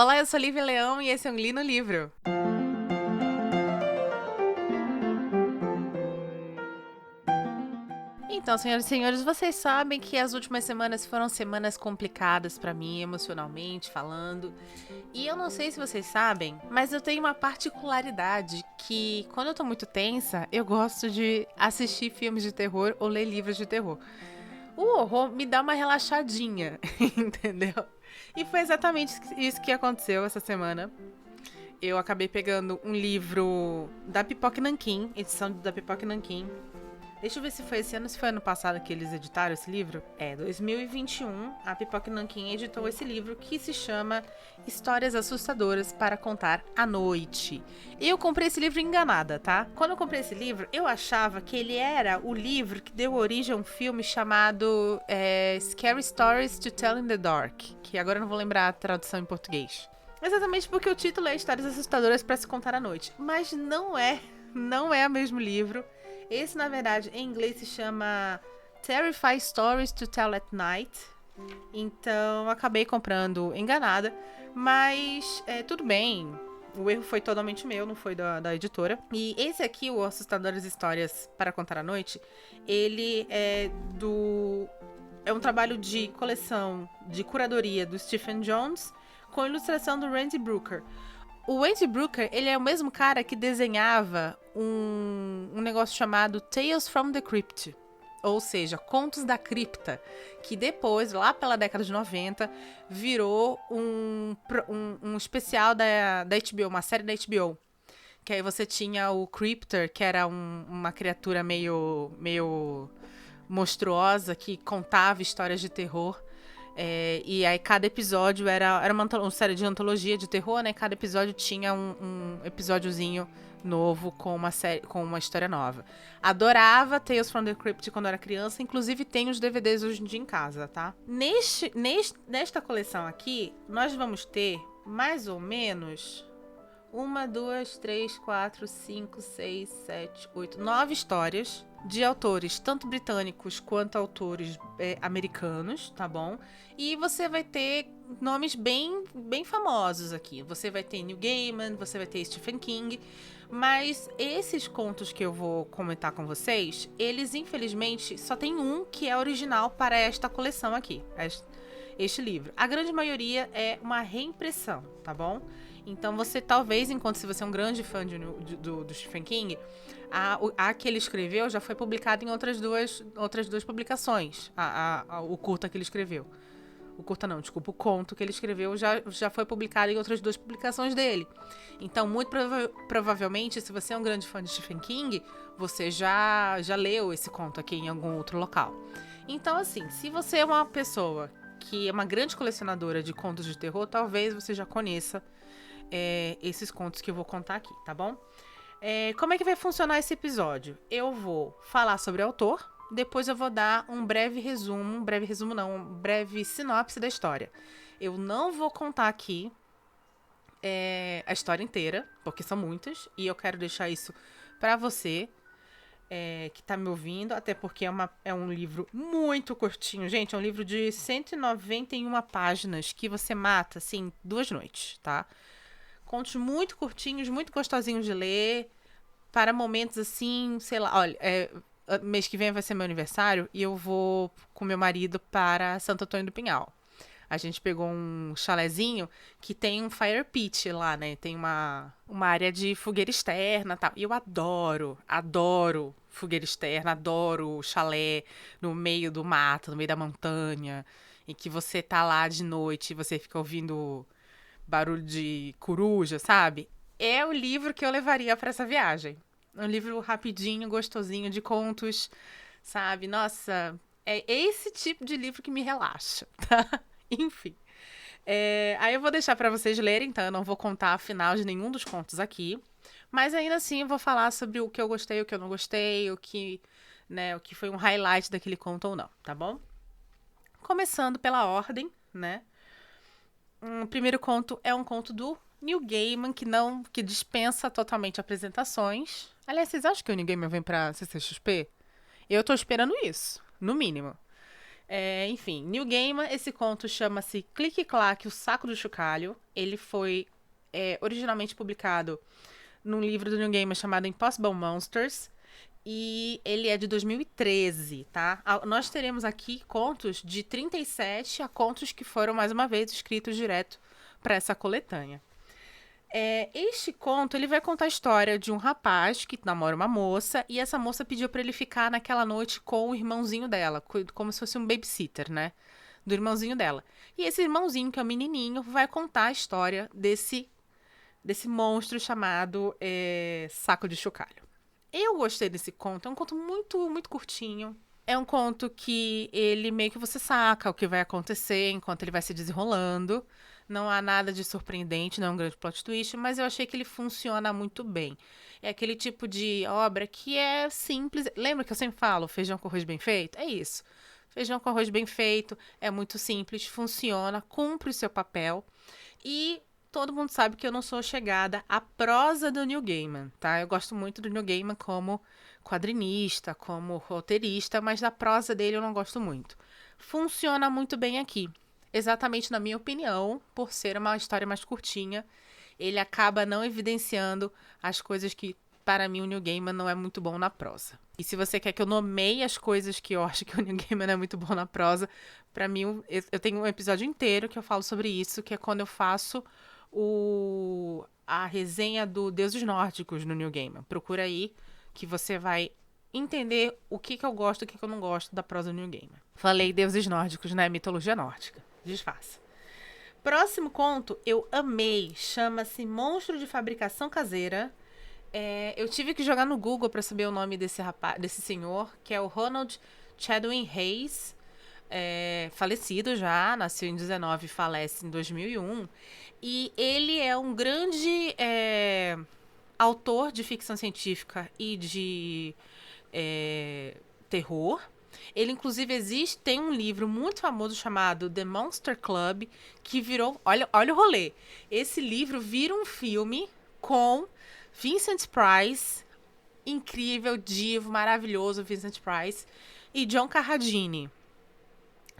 Olá, eu sou Lívia Leão e esse é um Li no Livro. Então, senhoras e senhores, vocês sabem que as últimas semanas foram semanas complicadas pra mim, emocionalmente falando. E eu não sei se vocês sabem, mas eu tenho uma particularidade que, quando eu tô muito tensa, eu gosto de assistir filmes de terror ou ler livros de terror. O horror me dá uma relaxadinha, entendeu? E foi exatamente isso que aconteceu essa semana. Eu acabei pegando um livro da Pipoca Nanquim, edição da Pipoca Nanquim. Deixa eu ver se foi esse ano ou se foi ano passado que eles editaram esse livro. 2021, a Pipoca Nanquim editou esse livro que se chama Histórias Assustadoras para Contar à Noite. Eu comprei esse livro enganada, tá? Quando eu comprei esse livro, eu achava que ele era o livro que deu origem a um filme chamado Scary Stories to Tell in the Dark, que agora eu não vou lembrar a tradução em português. Exatamente porque o título é Histórias Assustadoras para se Contar à Noite. Mas não é o mesmo livro. Esse, na verdade, em inglês se chama Terrifying Stories to Tell at Night. Então, acabei comprando enganada. Mas, tudo bem. O erro foi totalmente meu, não foi da editora. E esse aqui, o Assustadoras Histórias para Contar à Noite, ele é um trabalho de coleção de curadoria do Stephen Jones, com ilustração do Randy Brooker. O Randy Brooker, ele é o mesmo cara que desenhava um negócio chamado Tales from the Crypt, ou seja, Contos da Cripta, que depois, lá pela década de 90, virou um especial da HBO, uma série da HBO. Que aí você tinha o Cryptor, que era uma criatura meio monstruosa que contava histórias de terror. E aí cada episódio era uma série de antologia de terror, né? Cada episódio tinha um episódiozinho novo com uma história nova. Adorava Tales from the Crypt quando era criança, inclusive tem os DVDs hoje em dia em casa, tá? Nesta coleção aqui, nós vamos ter mais ou menos 1, 2, 3, 4, 5, 6, 7, 8, 9 histórias de autores tanto britânicos quanto autores americanos, tá bom? E você vai ter nomes bem famosos aqui. Você vai ter Neil Gaiman, você vai ter Stephen King, mas esses contos que eu vou comentar com vocês, eles infelizmente só tem um que é original para esta coleção aqui, este livro. A grande maioria é uma reimpressão, tá bom? Então você talvez, se você é um grande fã do Stephen King, a que ele escreveu já foi publicada em outras duas publicações. O curta que ele escreveu. O curta não, desculpa, o conto que ele escreveu já foi publicado em outras duas publicações dele. Então, muito provavelmente, se você é um grande fã de Stephen King, você já leu esse conto aqui em algum outro local. Então, assim, se você é uma pessoa que é uma grande colecionadora de contos de terror, talvez você já conheça esses contos que eu vou contar aqui, tá bom? Como é que vai funcionar esse episódio? Eu vou falar sobre o autor, depois eu vou dar uma breve sinopse da história. Eu não vou contar aqui a história inteira, porque são muitas, e eu quero deixar isso pra você que tá me ouvindo, até porque é um livro muito curtinho, gente, é um livro de 191 páginas que você mata, assim, 2 noites, tá? Contos muito curtinhos, muito gostosinhos de ler, para momentos assim, sei lá, olha, mês que vem vai ser meu aniversário e eu vou com meu marido para Santo Antônio do Pinhal. A gente pegou um chalezinho que tem um fire pit lá, né? Tem uma área de fogueira externa e tal. E eu adoro fogueira externa, adoro chalé no meio do mato, no meio da montanha, em que você tá lá de noite e você fica ouvindo barulho de coruja, sabe? É o livro que eu levaria para essa viagem. Um livro rapidinho, gostosinho, de contos, sabe? Nossa, é esse tipo de livro que me relaxa, tá? Enfim. Aí eu vou deixar para vocês lerem, então eu não vou contar a final de nenhum dos contos aqui. Mas ainda assim eu vou falar sobre o que eu gostei, o que eu não gostei, o que foi um highlight daquele conto ou não, tá bom? Começando pela ordem, né? O primeiro conto é um conto do Neil Gaiman, que dispensa totalmente apresentações. Aliás, vocês acham que o Neil Gaiman vem pra CCXP? Eu tô esperando isso, no mínimo. Enfim, Neil Gaiman, esse conto chama-se Clique Claque, o Saco do Chocalho. Ele foi originalmente publicado num livro do Neil Gaiman chamado Impossible Monsters. E ele é de 2013, tá? Nós teremos aqui contos de 37 a contos que foram, mais uma vez, escritos direto para essa coletânea. Este conto, ele vai contar a história de um rapaz que namora uma moça e essa moça pediu para ele ficar naquela noite com o irmãozinho dela, como se fosse um babysitter, né? Do irmãozinho dela. E esse irmãozinho, que é o menininho, vai contar a história desse monstro chamado Saco de Chocalho. Eu gostei desse conto, é um conto muito, muito curtinho. É um conto que ele meio que você saca o que vai acontecer enquanto ele vai se desenrolando. Não há nada de surpreendente, não é um grande plot twist, mas eu achei que ele funciona muito bem. É aquele tipo de obra que é simples. Lembra que eu sempre falo, feijão com arroz bem feito? É isso. Feijão com arroz bem feito, é muito simples, funciona, cumpre o seu papel. E todo mundo sabe que eu não sou chegada à prosa do Neil Gaiman, tá? Eu gosto muito do Neil Gaiman como quadrinista, como roteirista, mas da prosa dele eu não gosto muito. Funciona muito bem aqui. Exatamente na minha opinião, por ser uma história mais curtinha, ele acaba não evidenciando as coisas que, para mim, o Neil Gaiman não é muito bom na prosa. E se você quer que eu nomeie as coisas que eu acho que o Neil Gaiman não é muito bom na prosa, para mim, eu tenho um episódio inteiro que eu falo sobre isso, que é quando eu faço a resenha do Deuses Nórdicos no Neil Gaiman. Procura aí que você vai entender o que eu gosto e o que eu não gosto da prosa do Neil Gaiman. Falei Deuses Nórdicos, né? Mitologia nórdica. Disfarça. Próximo conto, eu amei. Chama-se Monstro de Fabricação Caseira. Eu tive que jogar no Google para saber o nome desse senhor, que é o Ronald Chadwin Hayes. Falecido já, nasceu em 19 e falece em 2001. E ele é um grande autor de ficção científica e de terror. Ele, inclusive, tem um livro muito famoso chamado The Monster Club, que virou... Olha o rolê. Esse livro vira um filme com Vincent Price, incrível, divo, maravilhoso Vincent Price, e John Carradine.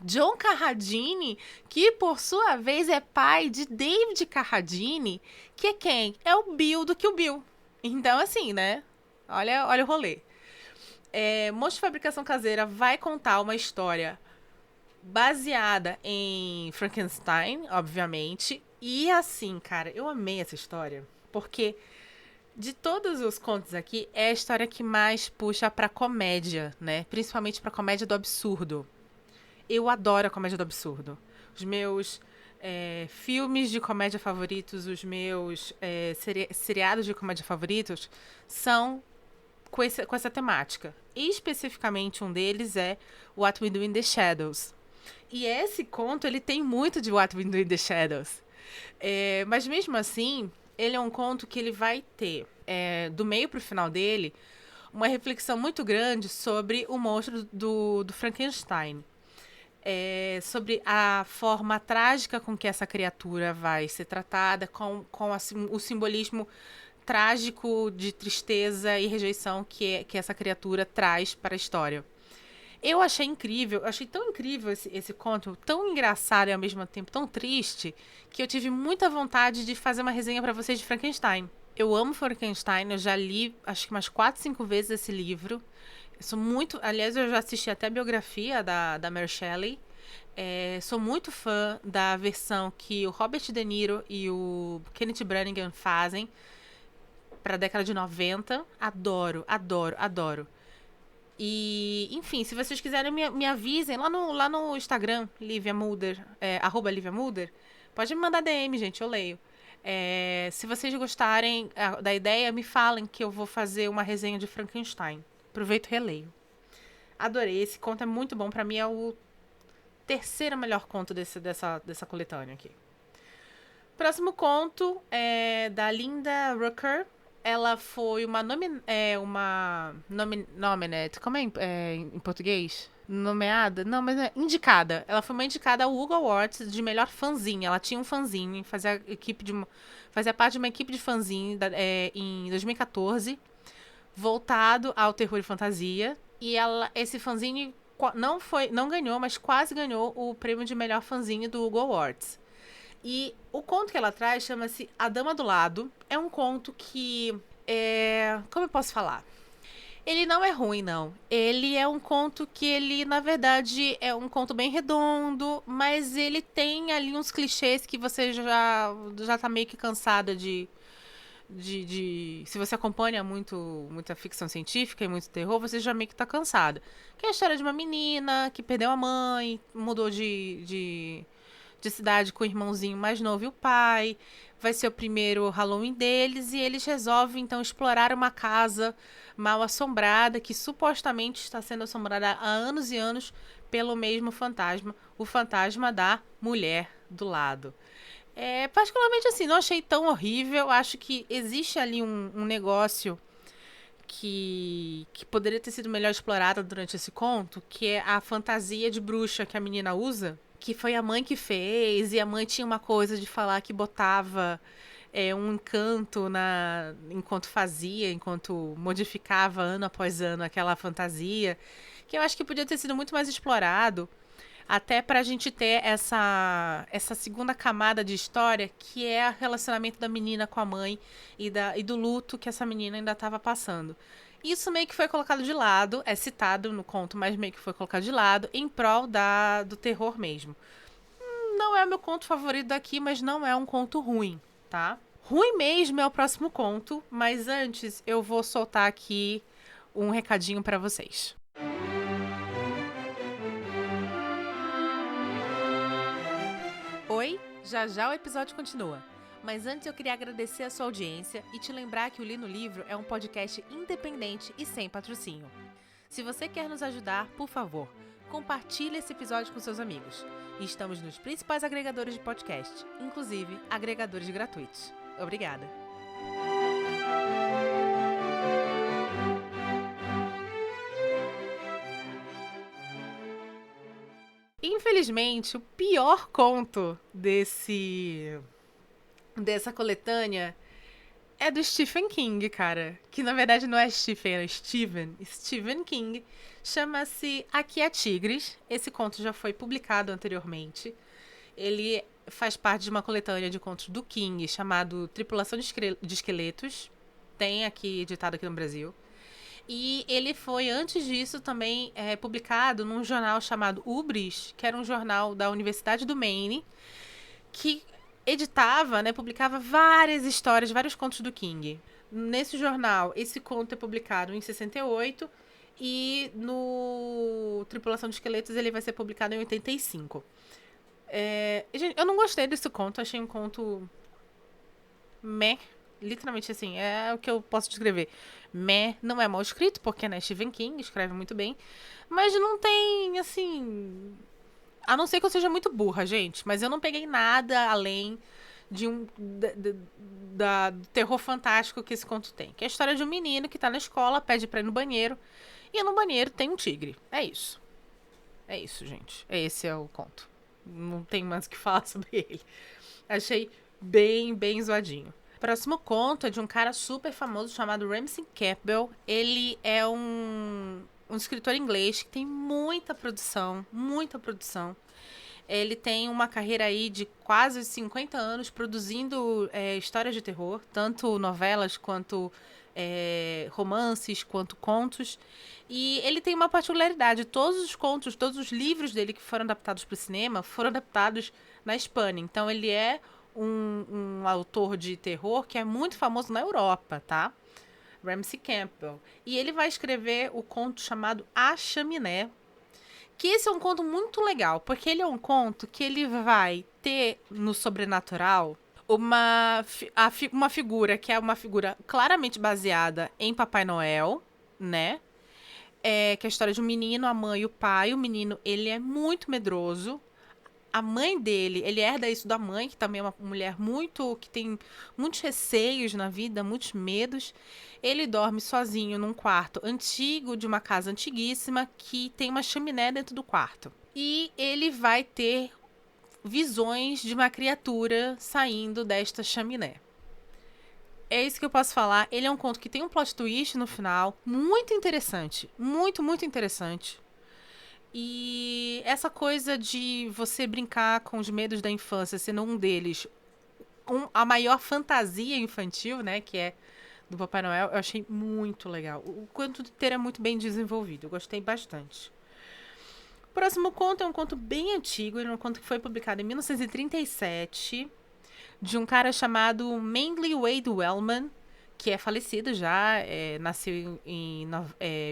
John Carradine, que por sua vez é pai de David Carradine, que é quem? É o Bill do Kill Bill. Então, assim, né? Olha o rolê. Monstro de Fabricação Caseira vai contar uma história baseada em Frankenstein, obviamente. E assim, cara, eu amei essa história, porque de todos os contos aqui, é a história que mais puxa pra comédia, né? Principalmente pra comédia do absurdo. Eu adoro a comédia do absurdo. Os meus filmes de comédia favoritos, os meus seriados de comédia favoritos são com essa temática. E especificamente um deles é What We Do in the Shadows. E esse conto, ele tem muito de What We Do in the Shadows. Mas mesmo assim, ele é um conto que ele vai ter, do meio pro final dele, uma reflexão muito grande sobre o monstro do Frankenstein. Sobre a forma trágica com que essa criatura vai ser tratada, com o simbolismo trágico de tristeza e rejeição que essa criatura traz para a história. Eu achei incrível, achei tão incrível esse conto, tão engraçado e ao mesmo tempo tão triste, que eu tive muita vontade de fazer uma resenha para vocês de Frankenstein. Eu amo Frankenstein, eu já li acho que umas 4, 5 vezes esse livro. Aliás, eu já assisti até a biografia da Mary Shelley. Sou muito fã da versão que o Robert De Niro e o Kenneth Branagh fazem para a década de 90. Adoro, adoro, adoro. E, enfim, se vocês quiserem, me avisem lá no Instagram, Lívia Mulder, @LíviaMulder. Pode me mandar DM, gente, eu leio. Se vocês gostarem da ideia, me falem que eu vou fazer uma resenha de Frankenstein. Aproveito e releio. Adorei, esse conto é muito bom. Pra mim é o terceiro melhor conto dessa coletânea aqui. Próximo conto é da Linda Rucker. Ela foi uma nominate. Como é em português? Nomeada? Não, mas é indicada. Ela foi uma indicada ao Hugo Awards de melhor fanzine. Ela tinha um fanzine, fazia parte de uma equipe de fanzine em 2014, voltado ao terror e fantasia. E esse fanzine não ganhou, mas quase ganhou o prêmio de melhor fanzine do Hugo Awards. E o conto que ela traz chama-se A Dama do Lado. É um conto que como eu posso falar? Ele não é ruim, não. Ele é um conto que ele, na verdade, é um conto bem redondo, mas ele tem ali uns clichês que você já tá meio que cansada se você acompanha muita ficção científica e muito terror, você já meio que tá cansada. Que é a história de uma menina que perdeu a mãe, mudou de cidade com o irmãozinho mais novo e o pai. Vai ser o primeiro Halloween deles e eles resolvem então explorar uma casa mal assombrada que supostamente está sendo assombrada há anos e anos pelo mesmo fantasma, o fantasma da mulher do lado. Particularmente assim, não achei tão horrível. Acho que existe ali um negócio que poderia ter sido melhor explorado durante esse conto, que é a fantasia de bruxa que a menina usa, que foi a mãe que fez, e a mãe tinha uma coisa de falar que botava um encanto enquanto modificava ano após ano aquela fantasia, que eu acho que podia ter sido muito mais explorado, até pra gente ter essa segunda camada de história, que é o relacionamento da menina com a mãe e do luto que essa menina ainda estava passando. Isso meio que foi colocado de lado, é citado no conto, mas meio que foi colocado de lado em prol do terror mesmo. Não é o meu conto favorito daqui, mas não é um conto ruim, tá? Ruim mesmo é o próximo conto, mas antes eu vou soltar aqui um recadinho pra vocês. Oi, já o episódio continua. Mas antes eu queria agradecer a sua audiência e te lembrar que o Li no Livro é um podcast independente e sem patrocínio. Se você quer nos ajudar, por favor, compartilhe esse episódio com seus amigos. E estamos nos principais agregadores de podcast, inclusive agregadores gratuitos. Obrigada! Infelizmente, o pior conto dessa coletânea é do Stephen King, cara. Que na verdade não é Stephen, é Stephen King. Chama-se Aqui há Tigres. Esse conto já foi publicado anteriormente. Ele faz parte de uma coletânea de contos do King chamado Tripulação de Esqueletos. Tem aqui, editado aqui no Brasil. E ele foi, antes disso, também publicado num jornal chamado Ubris, que era um jornal da Universidade do Maine, que editava, publicava várias histórias, vários contos do King. Nesse jornal, esse conto é publicado em 68 e no Tripulação de Esqueletos ele vai ser publicado em 85. Gente, eu não gostei desse conto, achei um conto meh. Literalmente assim, é o que eu posso descrever. Meh, não é mal escrito, porque Stephen King escreve muito bem, mas não tem, assim... A não ser que eu seja muito burra, gente, mas eu não peguei nada além do terror fantástico que esse conto tem. Que é a história de um menino que tá na escola, pede pra ir no banheiro, e no banheiro tem um tigre. É isso. É isso, gente. Esse é o conto. Não tem mais o que falar sobre ele. Achei bem, bem zoadinho. O próximo conto é de um cara super famoso chamado Ramsey Campbell. Ele é um escritor inglês que tem muita produção, muita produção. Ele tem uma carreira aí de quase 50 anos produzindo histórias de terror, tanto novelas quanto romances, quanto contos. E ele tem uma particularidade: todos os contos, todos os livros dele que foram adaptados para o cinema foram adaptados na Espanha. Então ele é um autor de terror que é muito famoso na Europa, tá? Ramsey Campbell. E ele vai escrever o conto chamado A Chaminé, que esse é um conto muito legal, porque ele é um conto que ele vai ter no sobrenatural uma figura que é uma figura claramente baseada em Papai Noel, né? Que é a história de um menino, a mãe e o pai. O menino, ele é muito medroso. A mãe dele, ele herda isso da mãe, que também é uma mulher que tem muitos receios na vida, muitos medos. Ele dorme sozinho num quarto antigo, de uma casa antiguíssima, que tem uma chaminé dentro do quarto. E ele vai ter visões de uma criatura saindo desta chaminé. É isso que eu posso falar. Ele é um conto que tem um plot twist no final, muito interessante. Muito, muito interessante. E essa coisa de você brincar com os medos da infância, sendo um deles a maior fantasia infantil, né, que é do Papai Noel, eu achei muito legal. O conto inteiro é muito bem desenvolvido, eu gostei bastante. O próximo conto é um conto bem antigo, ele é um conto que foi publicado em 1937, de um cara chamado Manly Wade Wellman, que é falecido já, nasceu em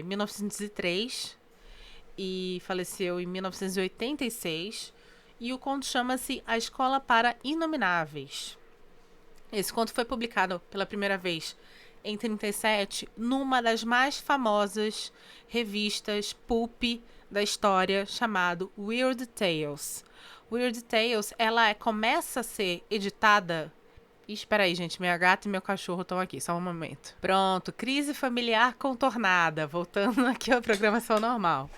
1903 e faleceu em 1986. E o conto chama-se A Escola para Inomináveis. Esse conto foi publicado pela primeira vez em 37 numa das mais famosas revistas pulp da história, chamado Weird Tales. Weird Tales, ela começa a ser editada. Espera aí, gente, minha gata e meu cachorro estão aqui, só um momento. Pronto, crise familiar contornada, voltando aqui à programação normal.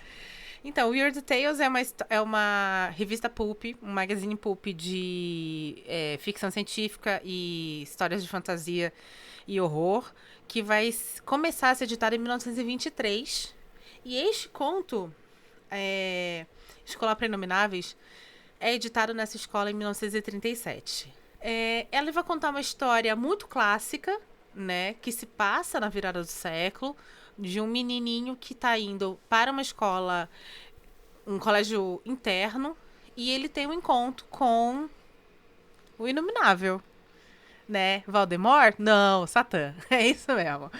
Então, Weird Tales é uma revista pulp, um magazine pulp de ficção científica e histórias de fantasia e horror, que vai começar a ser editado em 1923. E este conto, Escola para Inomináveis, é editado nessa escola em 1937. Ela vai contar uma história muito clássica, né, que se passa na virada do século, de um menininho que está indo para uma escola, um colégio interno, e ele tem um encontro com o Inominável, né? Voldemort? Não, Satã. É isso mesmo.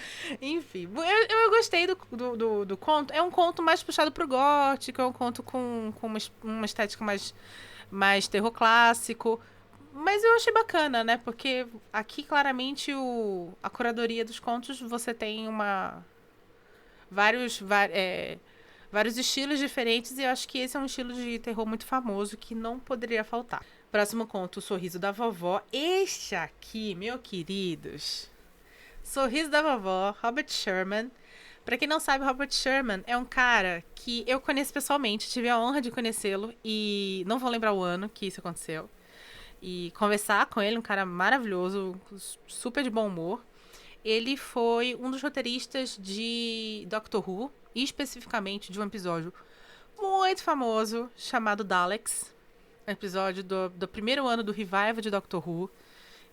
Enfim, eu gostei do conto. É um conto mais puxado pro gótico, é um conto com uma estética mais terror clássico. Mas eu achei bacana, né? Porque aqui, claramente, a curadoria dos contos, você tem vários estilos diferentes, e eu acho que esse é um estilo de terror muito famoso que não poderia faltar. Próximo conto, O Sorriso da Vovó. Este aqui, meus queridos, Sorriso da Vovó, Robert Sherman. Pra quem não sabe, Robert Sherman é um cara que eu conheço pessoalmente, tive a honra de conhecê-lo, e não vou lembrar o ano que isso aconteceu. E conversar com ele, um cara maravilhoso, super de bom humor. Ele foi um dos roteiristas de Doctor Who, e especificamente de um episódio muito famoso chamado Daleks. Episódio do primeiro ano do revival de Doctor Who,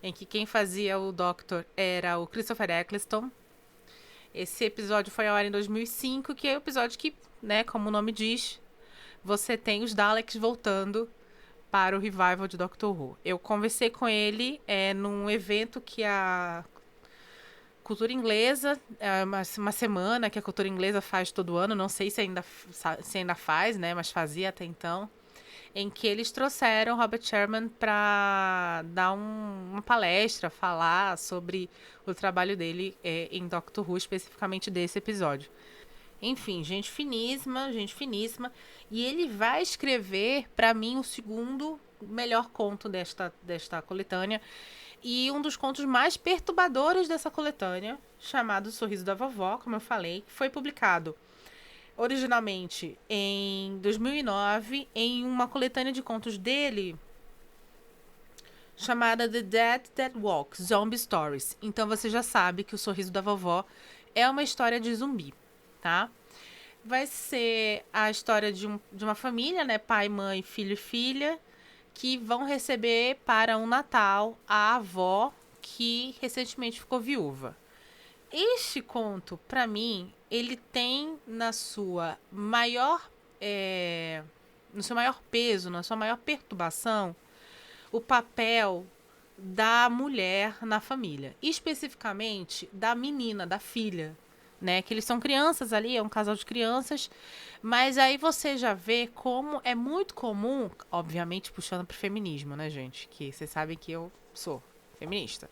em que quem fazia o Doctor era o Christopher Eccleston. Esse episódio foi ao ar em 2005, que é o episódio que, né, como o nome diz, você tem os Daleks voltando para o revival de Doctor Who. Eu conversei com ele num evento que a cultura inglesa, uma semana que a cultura inglesa faz todo ano, não sei se ainda faz, né, mas fazia até então, em que eles trouxeram Robert Sherman para dar uma palestra, falar sobre o trabalho dele em Doctor Who, especificamente desse episódio. Enfim, gente finíssima, gente finíssima. E ele vai escrever, para mim, o segundo melhor conto desta coletânea. E um dos contos mais perturbadores dessa coletânea, chamado Sorriso da Vovó, como eu falei, foi publicado originalmente em 2009 em uma coletânea de contos dele chamada The Dead That Walk, Zombie Stories. Então você já sabe que o Sorriso da Vovó é uma história de zumbi, tá? Vai ser a história de uma família, né? Pai, mãe, filho e filha, que vão receber para um Natal a avó que recentemente ficou viúva. Este conto, para mim, ele tem no seu maior peso, na sua maior perturbação, o papel da mulher na família, especificamente da menina, da filha, né? Que eles são crianças ali, é um casal de crianças, mas aí você já vê como é muito comum, obviamente puxando pro feminismo, né, gente? Que vocês sabem que eu sou feminista.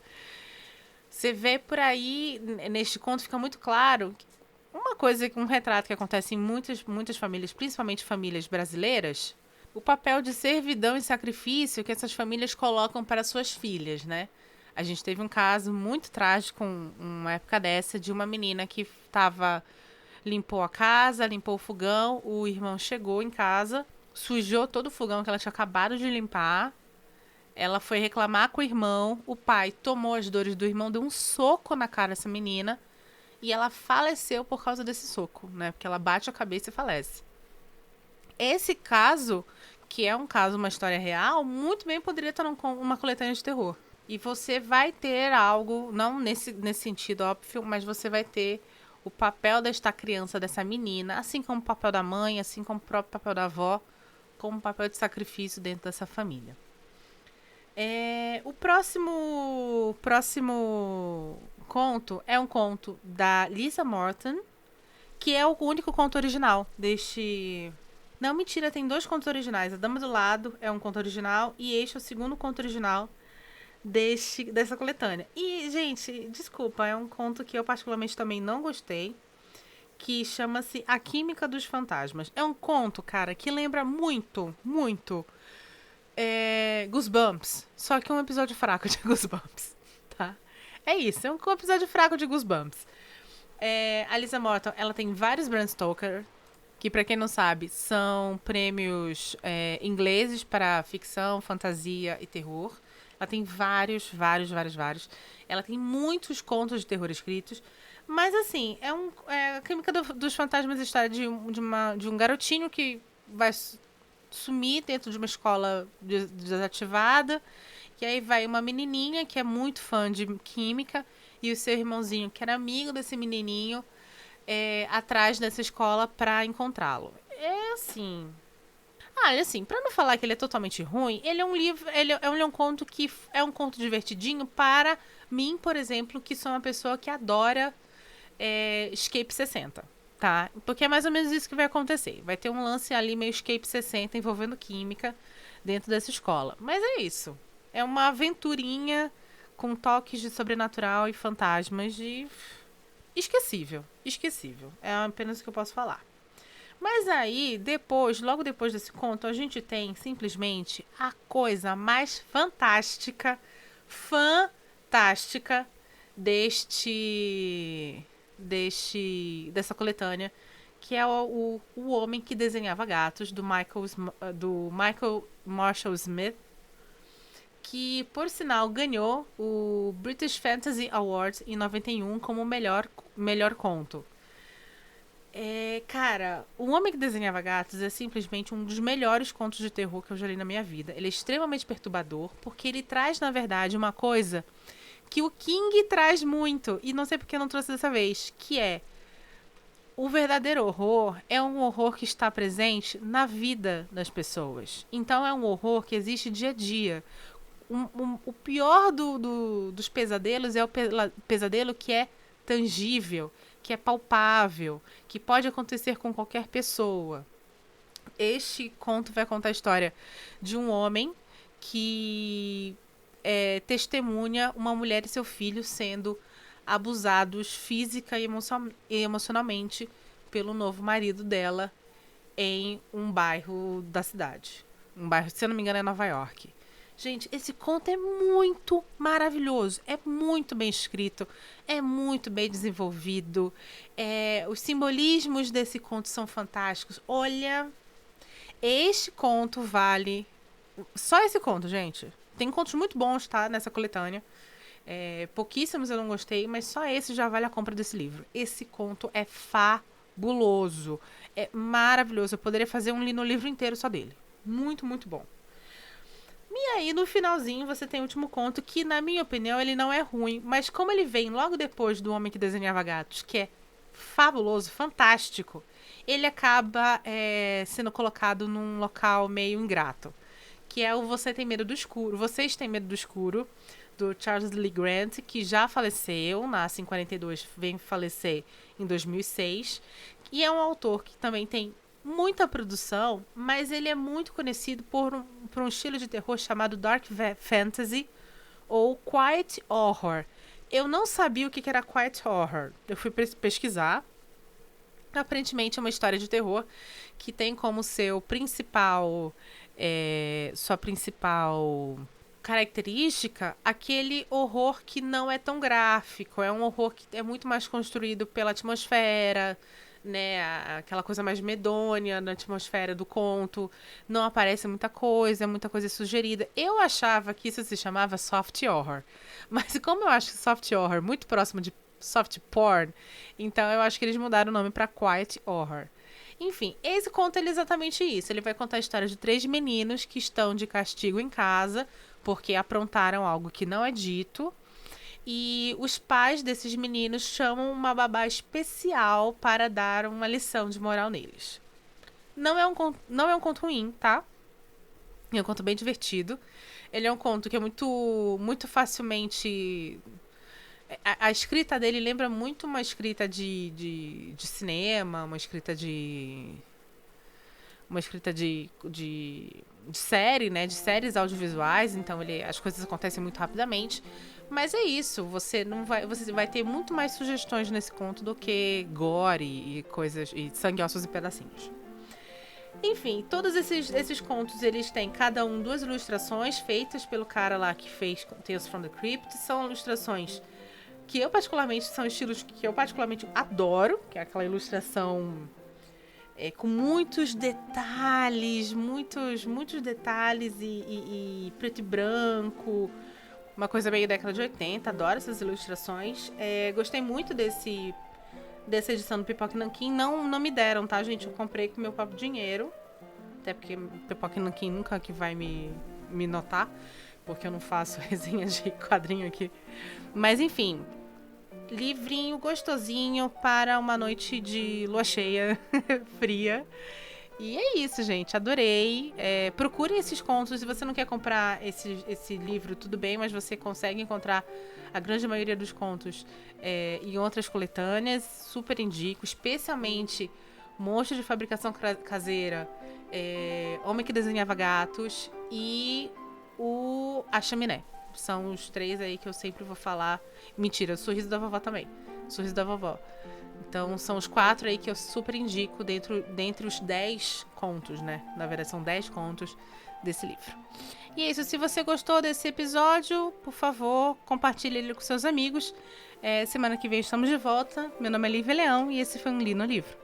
Você vê por aí, neste conto fica muito claro, um retrato que acontece em muitas famílias, principalmente famílias brasileiras, o papel de servidão e sacrifício que essas famílias colocam para suas filhas, né? A gente teve um caso muito trágico, uma época dessa, de uma menina que limpou a casa, limpou o fogão, o irmão chegou em casa, sujou todo o fogão que ela tinha acabado de limpar. Ela foi reclamar com o irmão, o pai tomou as dores do irmão, deu um soco na cara dessa menina e ela faleceu por causa desse soco, né? Porque ela bate a cabeça e falece. Esse caso, que é um caso, uma história real, muito bem poderia estar uma coletânea de terror. E você vai ter algo, não nesse sentido óbvio, mas você vai ter o papel desta criança, dessa menina, assim como o papel da mãe, assim como o próprio papel da avó, como o papel de sacrifício dentro dessa família. O próximo conto é um conto da Lisa Morton, que é o único conto original deste... Não, mentira, tem 2 contos originais. A Dama do Lado é um conto original e este é o segundo conto original dessa coletânea. E, gente, desculpa, é um conto que eu particularmente também não gostei, que chama-se A Química dos Fantasmas. É um conto, cara, que lembra muito, muito Goosebumps, só que um episódio fraco de Goosebumps, tá? É isso, é um episódio fraco de Goosebumps. A Lisa Morton, ela tem vários Bram Stoker, que pra quem não sabe, são prêmios ingleses para ficção, fantasia e terror. Ela tem vários. Ela tem muitos contos de terror escritos. Mas assim, a Química dos Fantasmas é a história de um garotinho que vai sumir dentro de uma escola desativada. E aí vai uma menininha que é muito fã de química e o seu irmãozinho, que era amigo desse menininho, atrás dessa escola pra encontrá-lo. É assim... assim, pra não falar que ele é totalmente ruim, ele é um livro, ele é um conto que é um conto divertidinho para mim, por exemplo, que sou uma pessoa que adora Escape 60, tá? Porque é mais ou menos isso que vai acontecer. Vai ter um lance ali meio Escape 60 envolvendo química dentro dessa escola. Mas é isso. É uma aventurinha com toques de sobrenatural e fantasmas e... Esquecível. É apenas o que eu posso falar. Mas aí, logo depois desse conto, a gente tem simplesmente a coisa mais fantástica dessa coletânea, que é o Homem que Desenhava Gatos, do Michael Marshall Smith, que, por sinal, ganhou o British Fantasy Award em 91 como melhor conto. Cara, O Homem que Desenhava Gatos é simplesmente um dos melhores contos de terror que eu já li na minha vida. Ele é extremamente perturbador, porque ele traz, na verdade, uma coisa que o King traz muito, e não sei porque não trouxe dessa vez, que é o verdadeiro horror é um horror que está presente na vida das pessoas. Então é um horror que existe dia a dia. O pior dos pesadelos é o pesadelo que é tangível, que é palpável, que pode acontecer com qualquer pessoa. Este conto vai contar a história de um homem que testemunha uma mulher e seu filho sendo abusados física e emocionalmente pelo novo marido dela em um bairro da cidade. Um bairro, se eu não me engano, é Nova York. Gente, esse conto é muito maravilhoso, é muito bem escrito, é muito bem desenvolvido. Os simbolismos desse conto são fantásticos. Olha, este conto vale... Só esse conto, gente. Tem contos muito bons, tá, nessa coletânea. Pouquíssimos eu não gostei, mas só esse já vale a compra desse livro. Esse conto é fabuloso, é maravilhoso. Eu poderia fazer um livro inteiro só dele. Muito, muito bom. E aí, no finalzinho, você tem o último conto, que, na minha opinião, ele não é ruim. Mas como ele vem logo depois do Homem que Desenhava Gatos, que é fabuloso, fantástico, ele acaba sendo colocado num local meio ingrato. Que é o Você Tem Medo do Escuro. Vocês Têm Medo do Escuro, do Charles Lee Grant, que já faleceu, nasce em 42, vem falecer em 2006. E é um autor que também tem muita produção, mas ele é muito conhecido por um estilo de terror chamado Dark Fantasy ou Quiet Horror. Eu não sabia o que era Quiet Horror. Eu fui pesquisar. Aparentemente é uma história de terror que tem como sua principal característica aquele horror que não é tão gráfico. É um horror que é muito mais construído pela atmosfera, né, aquela coisa mais medonha na atmosfera do conto. Não aparece muita coisa sugerida. Eu achava que isso se chamava soft horror, mas como eu acho soft horror muito próximo de soft porn, então eu acho que eles mudaram o nome para quiet horror. Enfim, esse conto ele é exatamente isso. Ele vai contar a história de 3 meninos que estão de castigo em casa porque aprontaram algo que não é dito. E os pais desses meninos chamam uma babá especial para dar uma lição de moral neles. Não é um conto ruim, tá? É um conto bem divertido. Ele é um conto que é muito facilmente... A escrita dele lembra muito uma escrita de cinema, uma escrita de série, né? De séries audiovisuais, então as coisas acontecem muito rapidamente. Mas é isso, você vai ter muito mais sugestões nesse conto do que gore e coisas, e sangue, ossos e pedacinhos. Enfim, todos esses contos, eles têm cada um 2 ilustrações feitas pelo cara lá que fez Tales from the Crypt. São ilustrações que são estilos que eu particularmente adoro, que é aquela ilustração com muitos detalhes, muitos detalhes e preto e branco, uma coisa meio década de 80, adoro essas ilustrações. Gostei muito dessa edição do Pipoca Nanquim. Não me deram, tá, gente? Eu comprei com meu próprio dinheiro, até porque Pipoca Nanquim nunca que vai me notar, porque eu não faço resenha de quadrinho aqui. Mas enfim, livrinho gostosinho para uma noite de lua cheia, fria. E é isso, gente. Adorei. Procurem esses contos. Se você não quer comprar esse livro, tudo bem, mas você consegue encontrar a grande maioria dos contos em outras coletâneas. Super indico, especialmente Monstro de Fabricação Caseira, Homem que Desenhava Gatos e A Chaminé. São os 3 aí que eu sempre vou falar. Mentira, Sorriso da Vovó também. Sorriso da Vovó. Então, são os 4 aí que eu super indico dentre os 10 contos, né? Na verdade, são 10 contos desse livro. E é isso. Se você gostou desse episódio, por favor, compartilhe ele com seus amigos. Semana que vem estamos de volta. Meu nome é Lívia Leão e esse foi um Li no Livro.